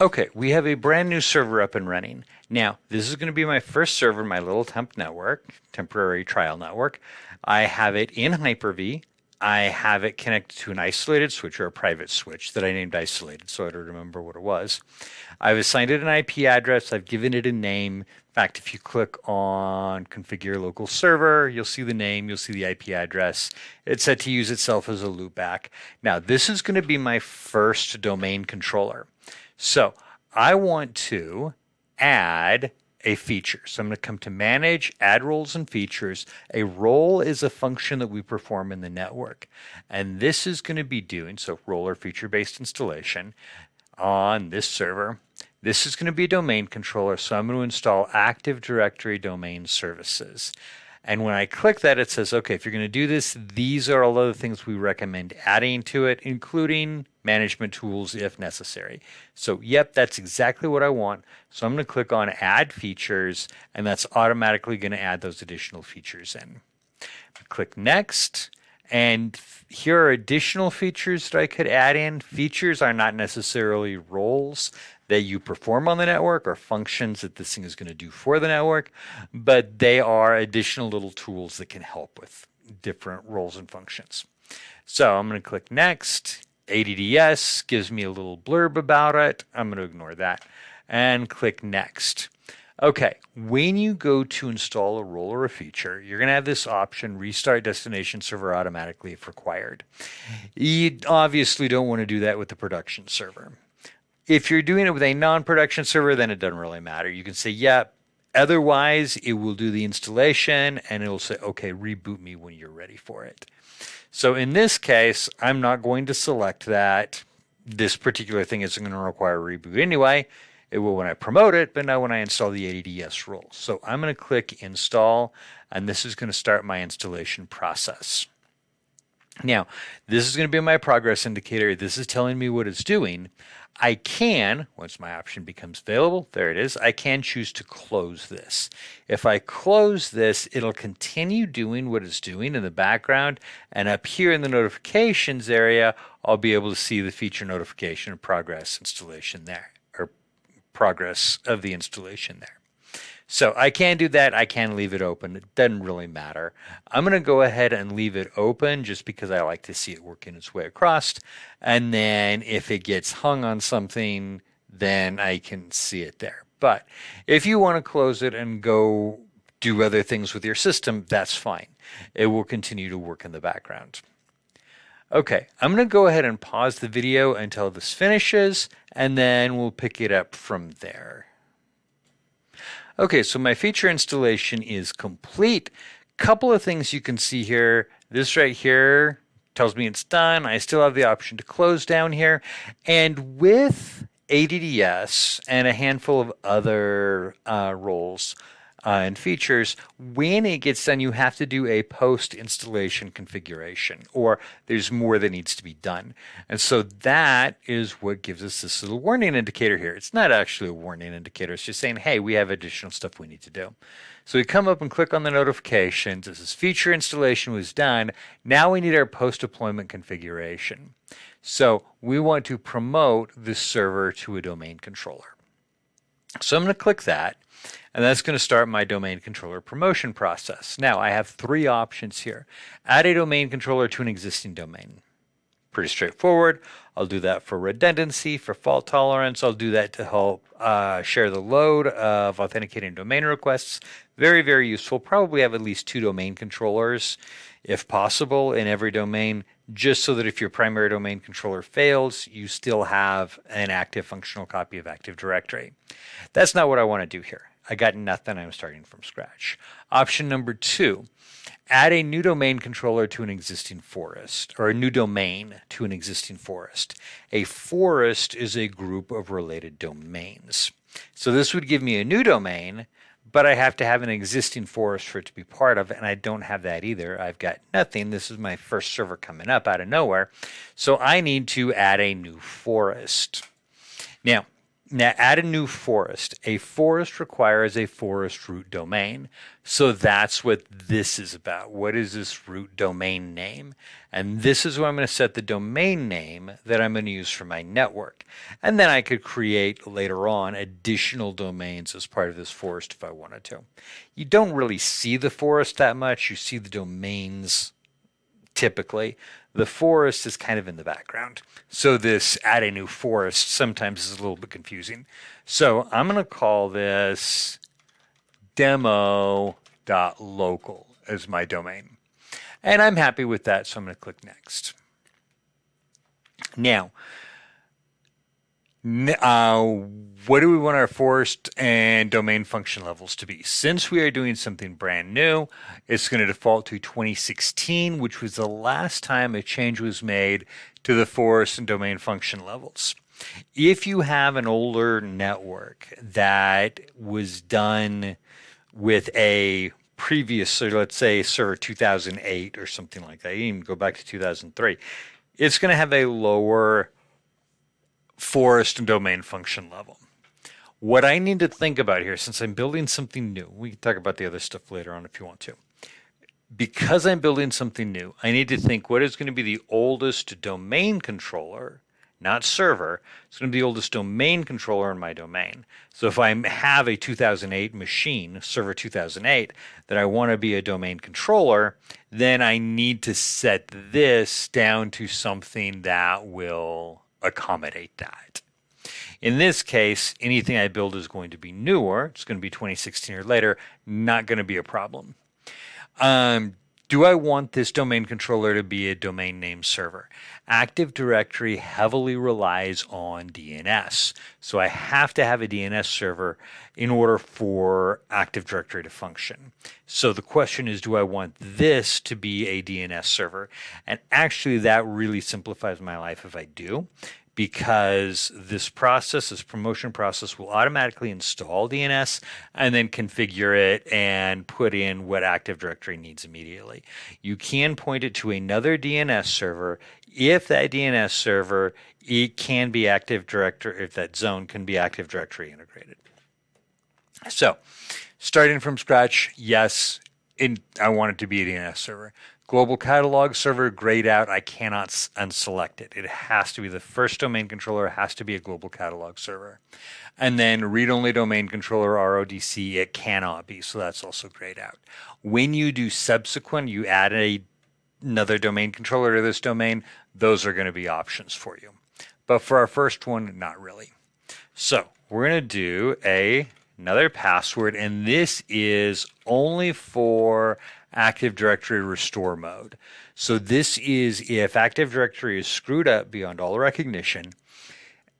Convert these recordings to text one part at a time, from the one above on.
Okay, we have a brand new server up and running. Now, this is going to be my first server in my little temp network, temporary trial network. I have it in Hyper-V. I have it connected to an isolated switch or a private switch that I named isolated so I don't remember what it was. I've assigned it an IP address. I've given it a name. In fact, if you click on configure local server, you'll see the name, you'll see the IP address. It's set to use itself as a loopback. Now, this is going to be my first domain controller. So I want to add a feature. So I'm going to come to manage, add roles and features. A role is a function that we perform in the network. And this is going to be doing, so role or feature-based installation on this server. This is going to be a domain controller. So I'm going to install Active Directory Domain Services. And when I click that, it says, okay, if you're going to do this, these are all of the things we recommend adding to it, including management tools if necessary. So, yep, that's exactly what I want. So I'm going to click on Add Features, and that's automatically going to add those additional features in. Click Next, and here are additional features that I could add in. Features are not necessarily roles that you perform on the network or functions that this thing is going to do for the network, but they are additional little tools that can help with different roles and functions. So I'm going to click Next. ADDS gives me a little blurb about it. I'm going to ignore that and click Next. Okay, when you go to install a role or a feature, you're going to have this option, Restart Destination Server Automatically if required. You obviously don't want to do that with the production server. If you're doing it with a non-production server, then it doesn't really matter. You can say, yep. Otherwise, it will do the installation and it'll say, okay, reboot me when you're ready for it. So in this case, I'm not going to select that. This particular thing isn't going to require a reboot anyway. It will when I promote it, but not when I install the ADDS role. So I'm going to click Install, and this is going to start my installation process. Now, this is going to be my progress indicator. This is telling me what it's doing. I can, once my option becomes available, there it is, I can choose to close this. If I close this, it'll continue doing what it's doing in the background, and up here in the notifications area, I'll be able to see the feature notification of progress installation there, or progress of the installation there. So I can do that. I can leave it open. It doesn't really matter. I'm going to go ahead and leave it open just because I like to see it working its way across. And then if it gets hung on something, then I can see it there. But if you want to close it and go do other things with your system, that's fine. It will continue to work in the background. Okay, I'm going to go ahead and pause the video until this finishes, and then we'll pick it up from there. Okay, so my feature installation is complete. Couple of things you can see here. This right here tells me it's done. I still have the option to close down here. And with ADDS and a handful of other roles and features, when it gets done, you have to do a post-installation configuration, or there's more that needs to be done. And so that is what gives us this little warning indicator here. It's not actually a warning indicator. It's just saying, hey, we have additional stuff we need to do. So we come up and click on the notifications. This is feature installation was done. Now we need our post-deployment configuration. So we want to promote this server to a domain controller. So I'm going to click that. And that's going to start my domain controller promotion process. Now, I have three options here. Add a domain controller to an existing domain. Pretty straightforward. I'll do that for redundancy, for fault tolerance. I'll do that to help share the load of authenticating domain requests. Very, very useful. Probably have at least 2 domain controllers, if possible, in every domain, just so that if your primary domain controller fails, you still have an active functional copy of Active Directory. That's not what I want to do here. I got nothing. I'm starting from scratch. Option number 2, add a new domain controller to an existing forest, or a new domain to an existing forest. A forest is a group of related domains. So this would give me a new domain, but I have to have an existing forest for it to be part of, and I don't have that either. I've got nothing. This is my first server coming up out of nowhere. So I need to add a new forest. Now, Now add a new forest. A forest requires a forest root domain. So that's what this is about. What is this root domain name? And this is where I'm going to set the domain name that I'm going to use for my network. And then I could create later on additional domains as part of this forest if I wanted to. You don't really see the forest that much. You see the domains typically. The forest is kind of in the background. So this add a new forest sometimes is a little bit confusing. So I'm going to call this demo.local as my domain. And I'm happy with that, so I'm going to click next. Now, what do we want our forest and domain function levels to be? Since we are doing something brand new, it's going to default to 2016, which was the last time a change was made to the forest and domain function levels. If you have an older network that was done with a previous, so let's say server 2008 or something like that, you even go back to 2003, it's going to have a lower forest and domain function level. What I need to think about here, since I'm building something new, we can talk about the other stuff later on if you want to. Because I'm building something new, I need to think what is going to be the oldest domain controller, not server. It's going to be the oldest domain controller in my domain. So if I have a 2008 machine, server 2008, that I want to be a domain controller, then I need to set this down to something that will accommodate that. In this case, anything I build is going to be newer. It's going to be 2016 or later, not going to be a problem. Do I want this domain controller to be a domain name server? Active Directory heavily relies on DNS. So I have to have a DNS server in order for Active Directory to function. So the question is, do I want this to be a DNS server? And actually that really simplifies my life if I do, because this promotion process will automatically install DNS and then configure it and put in what Active Directory needs immediately. You can point it to another DNS server if that DNS server, it can be Active Directory, if that zone can be Active Directory integrated. So starting from scratch, yes, I want it to be a DNS server. Global catalog server, grayed out. I cannot unselect it. It has to be the first domain controller, has to be a global catalog server. And then read-only domain controller, RODC, it cannot be. So that's also grayed out. When you do subsequent, you add another domain controller to this domain, those are going to be options for you. But for our first one, not really. So we're going to do another password, and this is only for Active Directory restore mode. So this is if Active Directory is screwed up beyond all recognition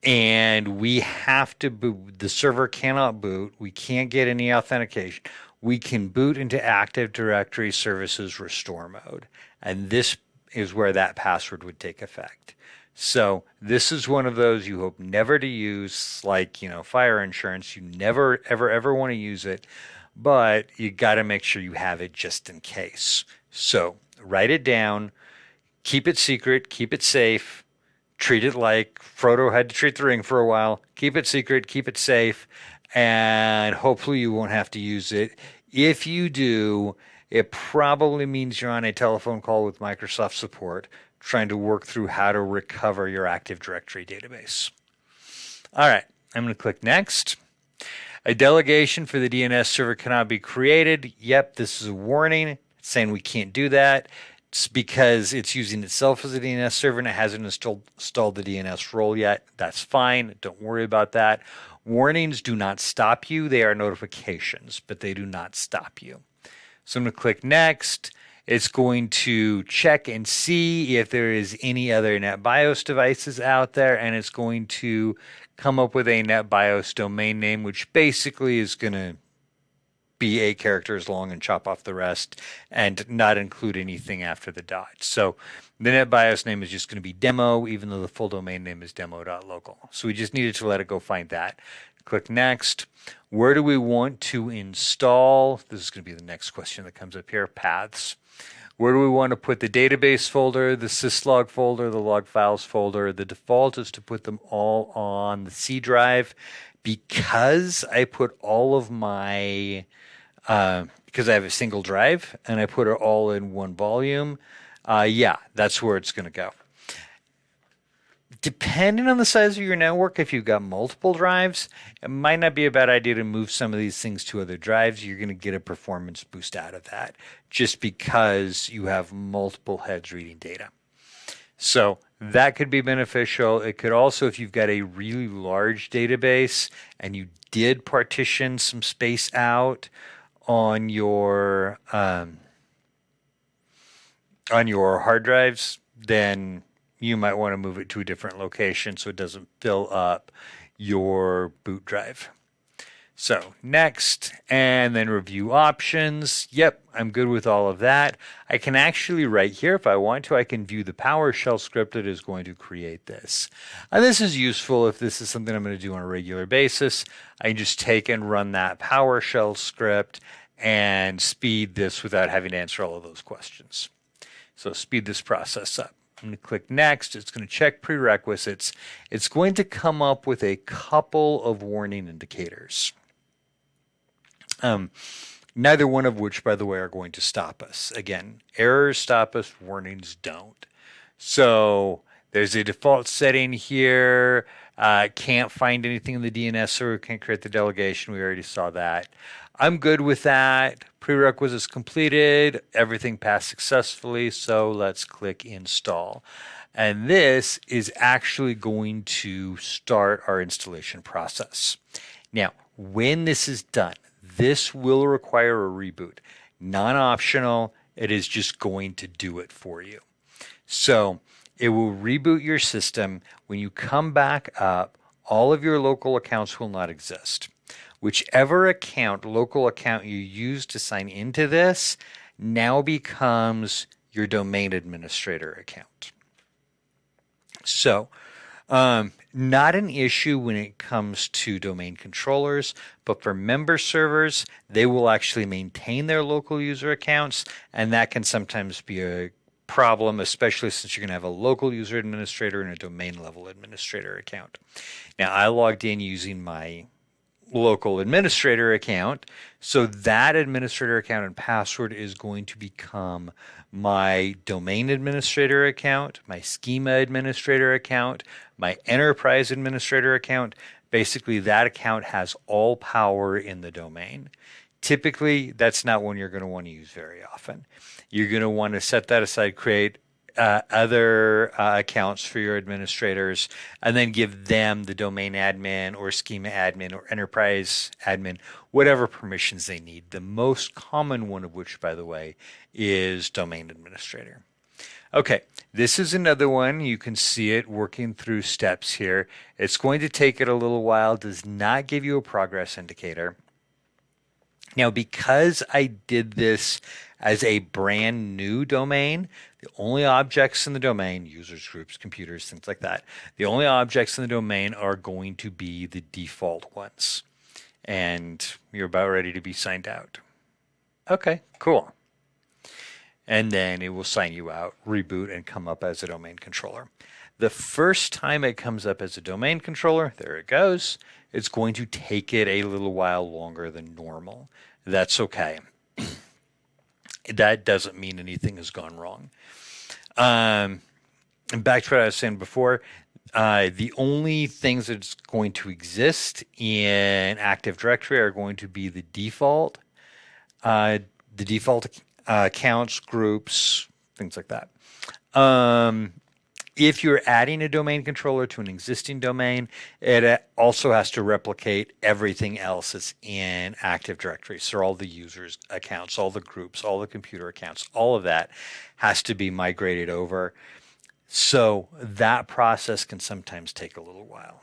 and we have to boot, the server cannot boot, we can't get any authentication, we can boot into Active Directory services restore mode. And this is where that password would take effect. So this is one of those you hope never to use, like, fire insurance. You never, ever want to use it. But you got to make sure you have it just in case. So write it down, keep it secret, keep it safe, treat it like Frodo had to treat the ring for a while. Keep it secret, keep it safe, and hopefully you won't have to use it. If you do, it probably means you're on a telephone call with Microsoft support trying to work through how to recover your Active Directory database. All right, I'm going to click Next. A delegation for the DNS server cannot be created. Yep, this is a warning. It's saying we can't do that. It's because it's using itself as a DNS server and it hasn't installed the DNS role yet. That's fine. Don't worry about that. Warnings do not stop you. They are notifications, but they do not stop you. So I'm going to click Next. It's going to check and see if there is any other NetBIOS devices out there, and it's going to come up with a NetBIOS domain name, which basically is going to be 8 characters long and chop off the rest and not include anything after the dot. So the NetBIOS name is just going to be demo, even though the full domain name is demo.local. So we just needed to let it go find that. Click Next. Where do we want to install? This is going to be the next question that comes up here. Paths. Where do we want to put the database folder, the syslog folder, the log files folder? The default is to put them all on the C drive because I put all of my, because I have a single drive and I put it all in one volume. Yeah, that's where it's going to go. Depending on the size of your network, if you've got multiple drives, it might not be a bad idea to move some of these things to other drives. You're going to get a performance boost out of that just because you have multiple heads reading data. So that could be beneficial. It could also, if you've got a really large database and you did partition some space out on your hard drives, then you might want to move it to a different location so it doesn't fill up your boot drive. So next, and then review options. Yep, I'm good with all of that. I can actually, right here, if I want to, I can view the PowerShell script that is going to create this. And this is useful if this is something I'm going to do on a regular basis. I can just take and run that PowerShell script and speed this without having to answer all of those questions. So speed this process up. I'm going to click next. It's going to check prerequisites. It's going to come up with a couple of warning indicators. Neither one of which, by the way, are going to stop us. Again, errors stop us, warnings don't. So there's a default setting here. Can't find anything in the DNS server, can't create the delegation. We already saw that. I'm good with that. Prerequisites completed. Everything passed successfully. So let's click install. And this is actually going to start our installation process. Now, when this is done, this will require a reboot. Non-optional. It is just going to do it for you. So it will reboot your system. When you come back up, all of your local accounts will not exist. Whichever local account you use to sign into this now becomes your domain administrator account. So, not an issue when it comes to domain controllers, but for member servers, they will actually maintain their local user accounts, and that can sometimes be a problem, especially since you're going to have a local user administrator and a domain level administrator account. Now, I logged in using my local administrator account, so that administrator account and password is going to become my domain administrator account, my schema administrator account, my enterprise administrator account. Basically, that account has all power in the domain. Typically, that's not one you're going to want to use very often. You're going to want to set that aside, create other accounts for your administrators, and then give them the domain admin or schema admin or enterprise admin, whatever permissions they need. The most common one of which, by the way, is domain administrator. Okay, this is another one. You can see it working through steps here. It's going to take it a little while, does not give you a progress indicator. Now, because I did this as a brand new domain, the only objects in the domain, users, groups, computers, things like that, the only objects in the domain are going to be the default ones. And you're about ready to be signed out. Okay, cool. And then it will sign you out, reboot, and come up as a domain controller. The first time it comes up as a domain controller, there it goes. It's going to take it a little while longer than normal. That's okay. That doesn't mean anything has gone wrong. And back to what I was saying before, the only things that's going to exist in Active Directory are going to be the default accounts, groups, things like that. If you're adding a domain controller to an existing domain, it also has to replicate everything else that's in Active Directory. So all the users' accounts, all the groups, all the computer accounts, all of that has to be migrated over. So that process can sometimes take a little while.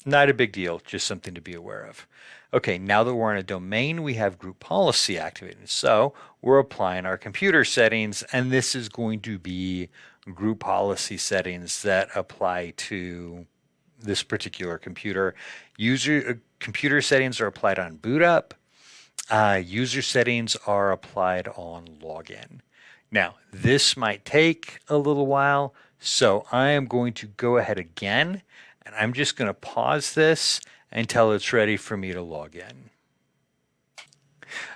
Not a big deal, just something to be aware of. Okay, now that we're on a domain, we have group policy activated. So we're applying our computer settings, and this is going to be group policy settings that apply to this particular computer. Computer settings are applied on boot up. User settings are applied on login. Now, this might take a little while, so I am going to go ahead again, and I'm just going to pause this until it's ready for me to log in.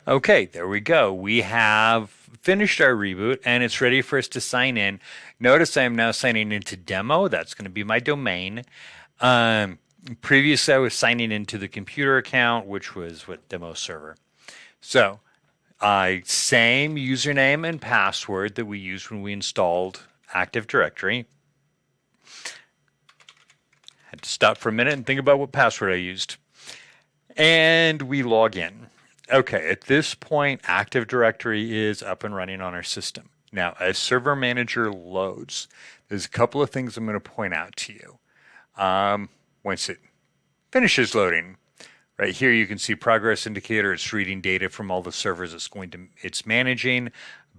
Okay, there we go. We have finished our reboot, and it's ready for us to sign in. Notice I am now signing into demo. That's going to be my domain. Previously, I was signing into the computer account, which was demo server. So, same username and password that we used when we installed Active Directory. Had to stop for a minute and think about what password I used. And we log in. Okay, at this point, Active Directory is up and running on our system. Now, as Server Manager loads, there's a couple of things I'm going to point out to you. Once it finishes loading, right here you can see progress indicator. It's reading data from all the servers it's managing.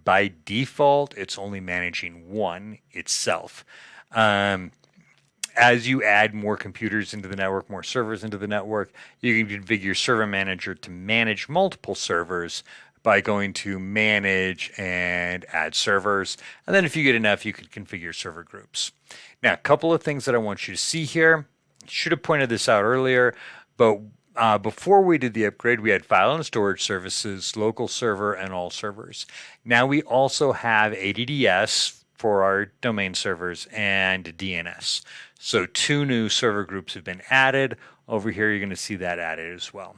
By default, it's only managing one itself. As you add more computers into the network, more servers into the network, you can configure Server Manager to manage multiple servers by going to Manage and Add Servers. And then if you get enough, you can configure server groups. Now, a couple of things that I want you to see here. Should have pointed this out earlier, but before we did the upgrade, we had file and storage services, local server, and all servers. Now we also have ADDS for our domain servers and DNS. So 2 new server groups have been added. Over here, you're going to see that added as well.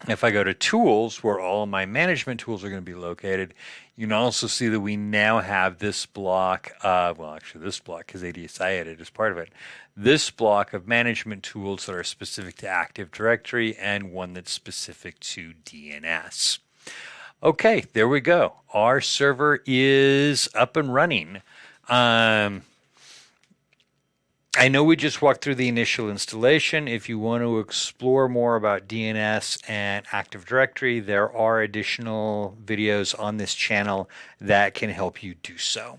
If I go to Tools, where all of my management tools are going to be located, you can also see that we now have this block of, well, actually this block, because ADSI added as part of it, this block of management tools that are specific to Active Directory and one that's specific to DNS. Okay, there we go. Our server is up and running. I know we just walked through the initial installation. If you want to explore more about DNS and Active Directory, there are additional videos on this channel that can help you do so.